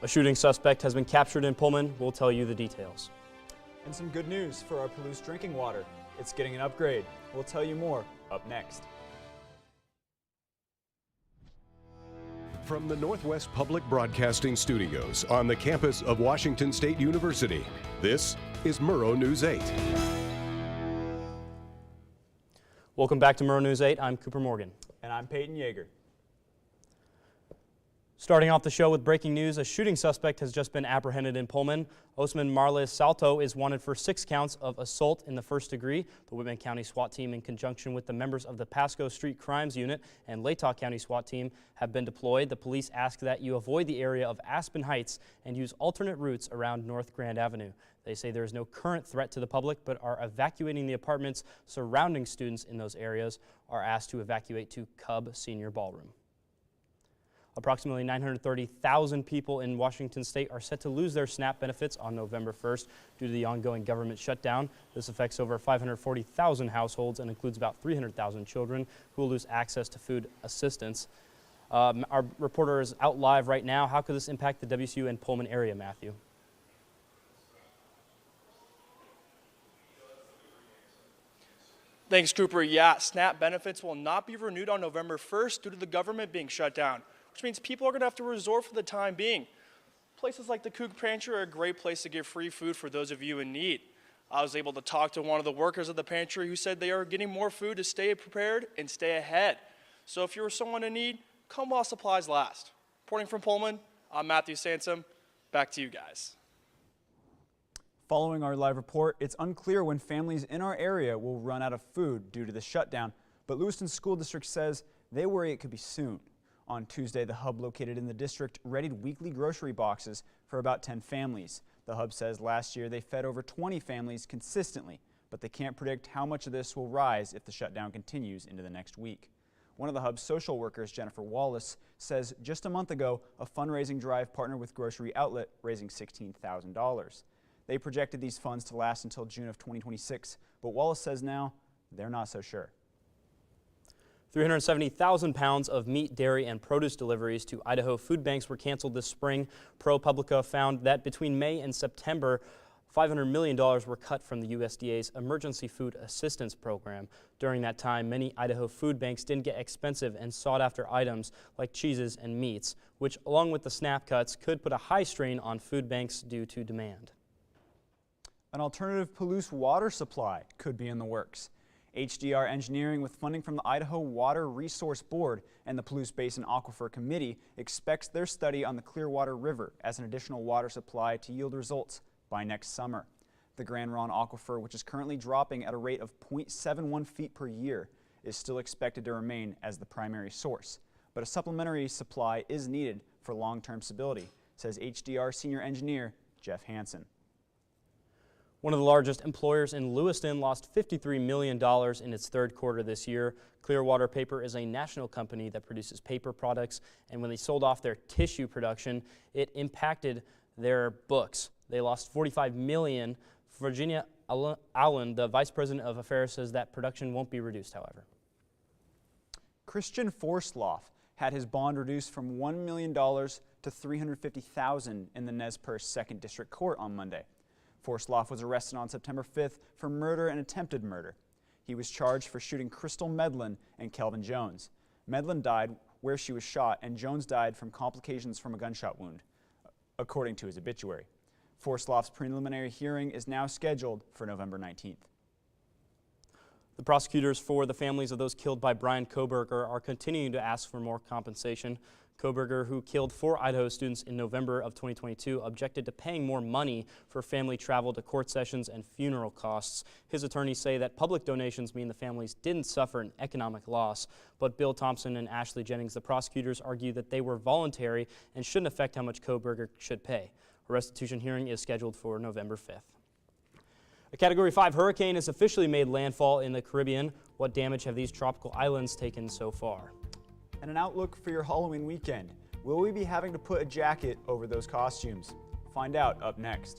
A shooting suspect has been captured in Pullman. We'll tell you the details. And some good news for our Palouse drinking water. It's getting an upgrade. We'll tell you more up next. From the Northwest Public Broadcasting Studios on the campus of Washington State University, this is Murrow News 8. Welcome back to Murrow News 8. I'm Cooper Morgan. And I'm Peyton Yeager. Starting off the show with breaking news, a shooting suspect has just been apprehended in Pullman. Osman Marles Salto is wanted for 6 counts of assault in the first degree. The Whitman County SWAT team, in conjunction with the members of the Pasco Street Crimes Unit and Latah County SWAT team, have been deployed. The police ask that you avoid the area of Aspen Heights and use alternate routes around North Grand Avenue. They say there is no current threat to the public, but are evacuating the apartments surrounding students in those areas are asked to evacuate to Cub Senior Ballroom. Approximately 930,000 people in Washington state are set to lose their SNAP benefits on November 1st due to the ongoing government shutdown. This affects over 540,000 households and includes about 300,000 children who will lose access to food assistance. Our reporter is out live right now. How could this impact the WSU and Pullman area, Matthew? Thanks, Cooper. Yeah, SNAP benefits will not be renewed on November 1st due to the government being shut down, which means people are going to have to resort for the time being. Places like the Cook Pantry are a great place to get free food for those of you in need. I was able to talk to one of the workers of the pantry who said they are getting more food to stay prepared and stay ahead. So if you're someone in need, come while supplies last. Reporting from Pullman, I'm Matthew Sansom. Back to you guys. Following our live report, it's unclear when families in our area will run out of food due to the shutdown, but Lewiston School District says they worry it could be soon. On Tuesday, the hub located in the district readied weekly grocery boxes for about 10 families. The hub says last year they fed over 20 families consistently, but they can't predict how much of this will rise if the shutdown continues into the next week. One of the hub's social workers, Jennifer Wallace, says just a month ago, a fundraising drive partnered with Grocery Outlet, raising $16,000. They projected these funds to last until June of 2026, but Wallace says now they're not so sure. 370,000 pounds of meat, dairy, and produce deliveries to Idaho food banks were canceled this spring. ProPublica found that between May and September, $500 million were cut from the USDA's Emergency Food Assistance Program. During that time, many Idaho food banks didn't get expensive and sought after items like cheeses and meats, which, along with the SNAP cuts, could put a high strain on food banks due to demand. An alternative Palouse water supply could be in the works. HDR Engineering, with funding from the Idaho Water Resource Board and the Palouse Basin Aquifer Committee, expects their study on the Clearwater River as an additional water supply to yield results by next summer. The Grand Ronde Aquifer, which is currently dropping at a rate of 0.71 feet per year, is still expected to remain as the primary source. But a supplementary supply is needed for long-term stability, says HDR Senior Engineer Jeff Hansen. One of the largest employers in Lewiston lost $53 million in its third quarter this year. Clearwater Paper is a national company that produces paper products, and when they sold off their tissue production, it impacted their books. They lost $45 million. Virginia Allen, the vice president of affairs, says that production won't be reduced, however. Christian Forsloff had his bond reduced from $1 million to $350,000 in the Nez Perce 2nd District Court on Monday. Forsloff was arrested on September 5th for murder and attempted murder. He was charged for shooting Crystal Medlin and Kelvin Jones. Medlin died where she was shot, and Jones died from complications from a gunshot wound, according to his obituary. Forsloff's preliminary hearing is now scheduled for November 19th. The prosecutors for the families of those killed by Brian Kohberger are continuing to ask for more compensation. Kohberger, who killed 4 Idaho students in November of 2022, objected to paying more money for family travel to court sessions and funeral costs. His attorneys say that public donations mean the families didn't suffer an economic loss. But Bill Thompson and Ashley Jennings, the prosecutors, argue that they were voluntary and shouldn't affect how much Kohberger should pay. A restitution hearing is scheduled for November 5th. A Category 5 hurricane has officially made landfall in the Caribbean. What damage have these tropical islands taken so far? And an outlook for your Halloween weekend. Will we be having to put a jacket over those costumes? Find out up next.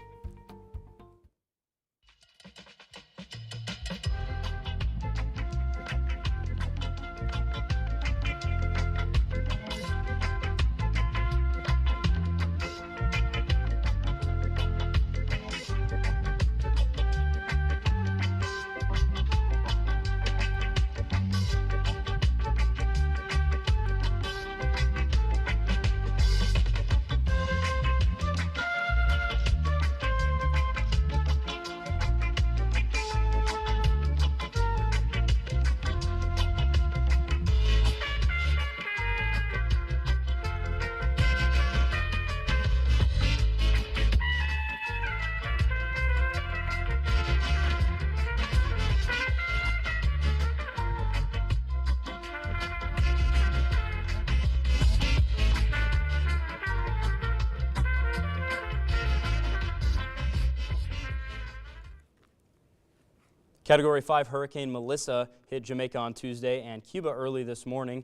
Category 5 Hurricane Melissa hit Jamaica on Tuesday and Cuba early this morning.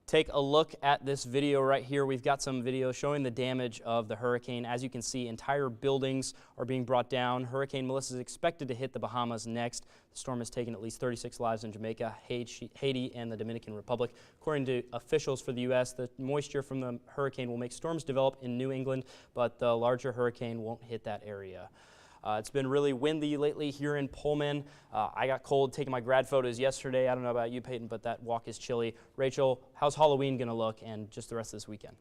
Take a look at this video right here. We've got some video showing the damage of the hurricane. As you can see, entire buildings are being brought down. Hurricane Melissa is expected to hit the Bahamas next. The storm has taken at least 36 lives in Jamaica, Haiti, and the Dominican Republic. According to officials for the U.S., the moisture from the hurricane will make storms develop in New England, but the larger hurricane won't hit that area. It's been really windy lately here in Pullman. I got cold taking my grad photos yesterday. I don't know about you, Peyton, but that walk is chilly. Rachel, how's Halloween going to look and just the rest of this weekend?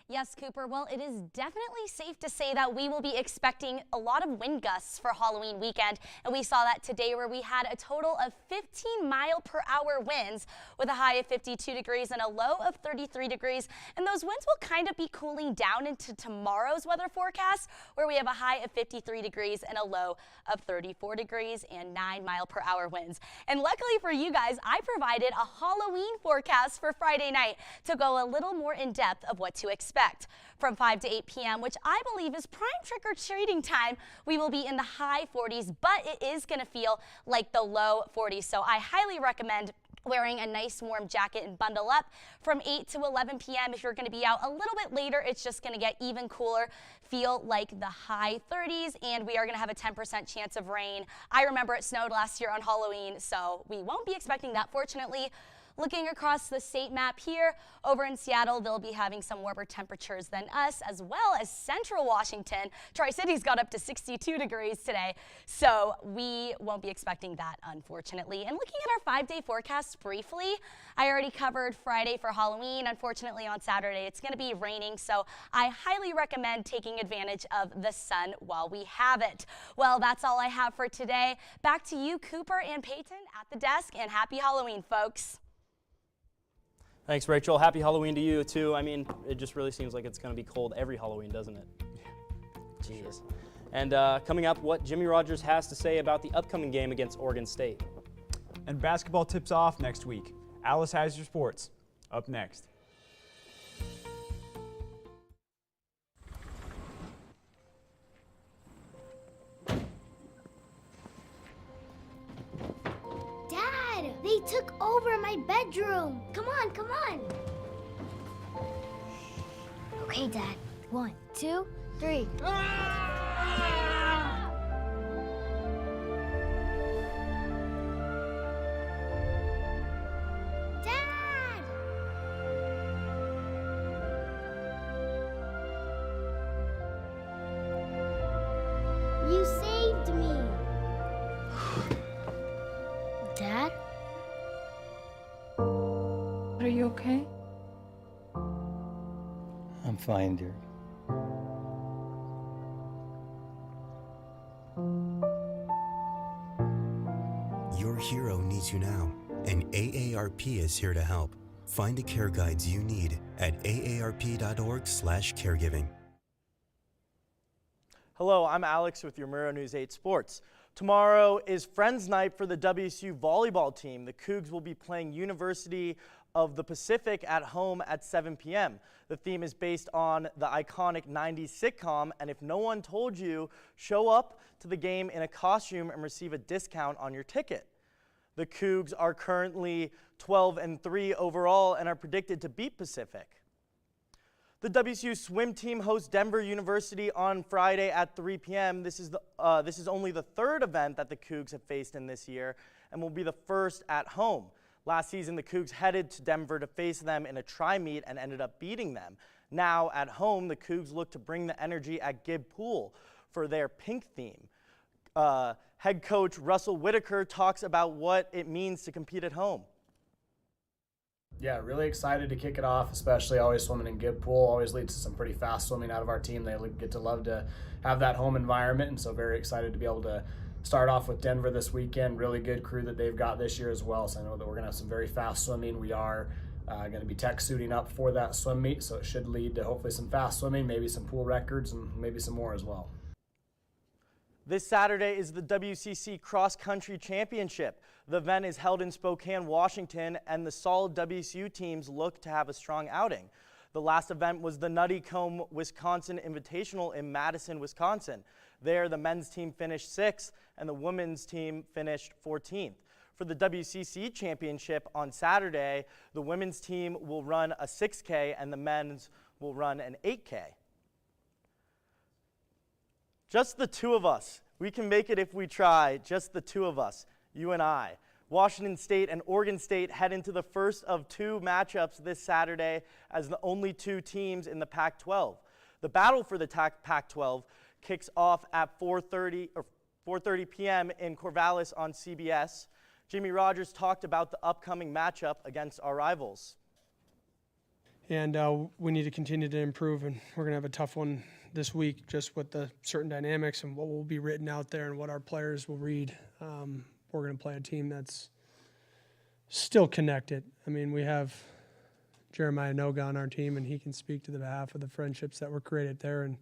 Yes, Cooper. Well, it is definitely safe to say that we will be expecting a lot of wind gusts for Halloween weekend. And we saw that today where we had a total of 15-mile-per-hour winds with a high of 52 degrees and a low of 33 degrees. And those winds will kind of be cooling down into tomorrow's weather forecast where we have a high of 53 degrees and a low of 34 degrees and 9-mile-per-hour winds. And luckily for you guys, I provided a Halloween forecast for Friday night to go a little more in depth of what to expect. From 5 to 8 p.m., which I believe is prime trick-or-treating time, we will be in the high 40s, but it is going to feel like the low 40s. So I highly recommend wearing a nice warm jacket and bundle up. From 8 to 11 p.m. if you're going to be out a little bit later, it's just going to get even cooler, feel like the high 30s, and we are going to have a 10% chance of rain. I remember it snowed last year on Halloween, so we won't be expecting that, fortunately. Looking across the state map here, over in Seattle, they'll be having some warmer temperatures than us, as well as central Washington. Tri-City's got up to 62 degrees today, so we won't be expecting that, unfortunately. And looking at our 5-day forecast briefly, I already covered Friday for Halloween. Unfortunately, on Saturday, it's going to be raining, so I highly recommend taking advantage of the sun while we have it. Well, that's all I have for today. Back to you, Cooper and Peyton, at the desk, and happy Halloween, folks. Thanks, Rachel. Happy Halloween to you, too. I mean, it just really seems like it's going to be cold every Halloween, doesn't it? Yeah. Jeez. And coming up, what Jimmy Rogers has to say about the upcoming game against Oregon State. And basketball tips off next week. Alice has your sports. Up next. They took over my bedroom. Come on, come on. Okay, Dad. 1, 2, 3. Dad! You saved me. Dad? Are you okay? I'm fine, dear. Your hero needs you now, and AARP is here to help. Find the care guides you need at aarp.org/caregiving. Hello, I'm Alex with your Murrow News 8 Sports. Tomorrow is Friends Night for the WSU volleyball team. The Cougs will be playing University of the Pacific at home at 7 p.m. The theme is based on the iconic 90s sitcom, and if no one told you, show up to the game in a costume and receive a discount on your ticket. The Cougs are currently 12-3 overall and are predicted to beat Pacific. The WSU swim team hosts Denver University on Friday at 3 p.m. This is only the third event that the Cougs have faced in this year and will be the first at home. Last season, the Cougs headed to Denver to face them in a tri-meet and ended up beating them. Now, at home, the Cougs look to bring the energy at Gibb Pool for their pink theme. Head coach Russell Whitaker talks about what it means to compete at home. Yeah, really excited to kick it off, especially always swimming in Gibb Pool. Always leads to some pretty fast swimming out of our team. They get to love to have that home environment, and so very excited to be able to start off with Denver this weekend. Really good crew that they've got this year as well, so I know that we're going to have some very fast swimming. We are going to be tech suiting up for that swim meet, so it should lead to hopefully some fast swimming, maybe some pool records, and maybe some more as well. This Saturday is the WCC Cross Country Championship. The event is held in Spokane, Washington, and the solid WSU teams look to have a strong outing. The last event was the Nutty Comb Wisconsin Invitational in Madison, Wisconsin. There, the men's team finished 6th and the women's team finished 14th. For the WCC Championship on Saturday, the women's team will run a 6K and the men's will run an 8K. Just the two of us. We can make it if we try, just the two of us, you and I. Washington State and Oregon State head into the first of 2 matchups this Saturday as the only 2 teams in the Pac-12. The battle for the Pac-12 kicks off at 4:30 p.m. in Corvallis on CBS. Jimmy Rogers talked about the upcoming matchup against our rivals. And we need to continue to improve, and we're going to have a tough one this week just with the certain dynamics and what will be written out there and what our players will read. We're going to play a team that's still connected. I mean, we have Jeremiah Noga on our team, and he can speak to the behalf of the friendships that were created there. And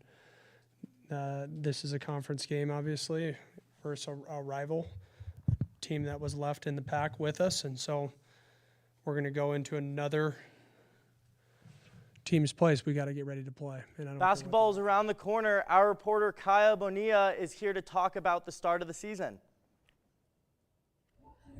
this is a conference game, obviously, versus a rival team that was left in the pack with us. And so we're going to go into another team's place. We got to get ready to play. Basketball is around the corner. Our reporter Kaya Bonilla is here to talk about the start of the season.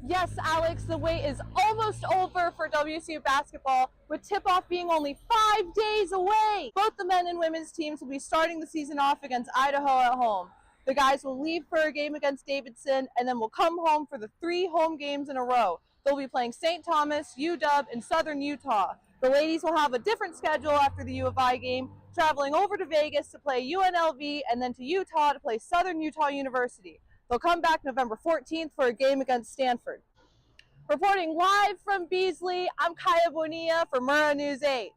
Yes, Alex, the wait is almost over for WSU basketball, with tip-off being only 5 days away. Both the men and women's teams will be starting the season off against Idaho at home. The guys will leave for a game against Davidson and then will come home for the 3 home games in a row. They'll be playing St. Thomas, UW, and Southern Utah. The ladies will have a different schedule after the U of I game, traveling over to Vegas to play UNLV and then to Utah to play Southern Utah University. They'll come back November 14th for a game against Stanford. Reporting live from Beasley, I'm Kaya Bonilla for Murrow News 8.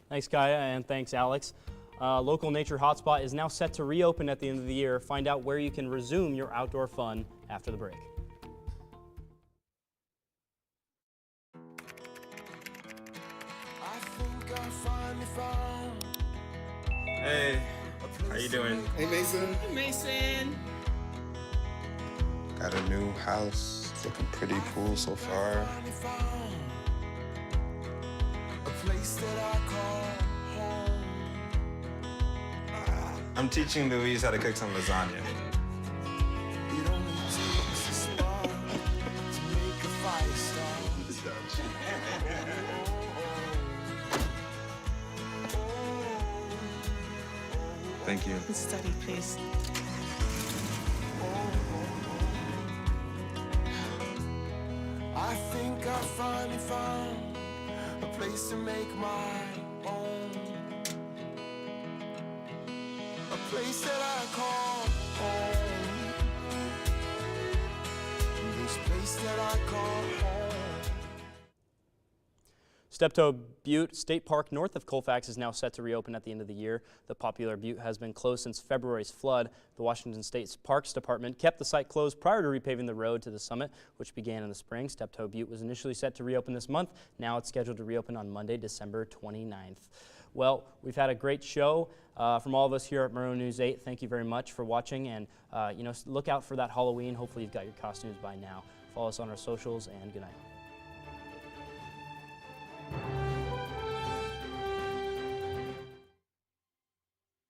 Thanks, Kaya, and thanks, Alex. Local nature hotspot is now set to reopen at the end of the year. Find out where you can resume your outdoor fun after the break. Hey, how you doing? Hey, Mason. Hey, Mason. Got a new house. It's looking pretty cool so far. I'm teaching Louise how to cook some lasagna. Thank you. Study, please. I think I finally found a place to make my own. A place that I call home. This place that I call home. Steptoe Butte State Park north of Colfax is now set to reopen at the end of the year. The popular butte has been closed since February's flood. The Washington State Parks Department kept the site closed prior to repaving the road to the summit, which began in the spring. Steptoe Butte was initially set to reopen this month. Now it's scheduled to reopen on Monday, December 29th. Well, we've had a great show from all of us here at Murrow News 8. Thank you very much for watching, and look out for that Halloween. Hopefully you've got your costumes by now. Follow us on our socials, and good night.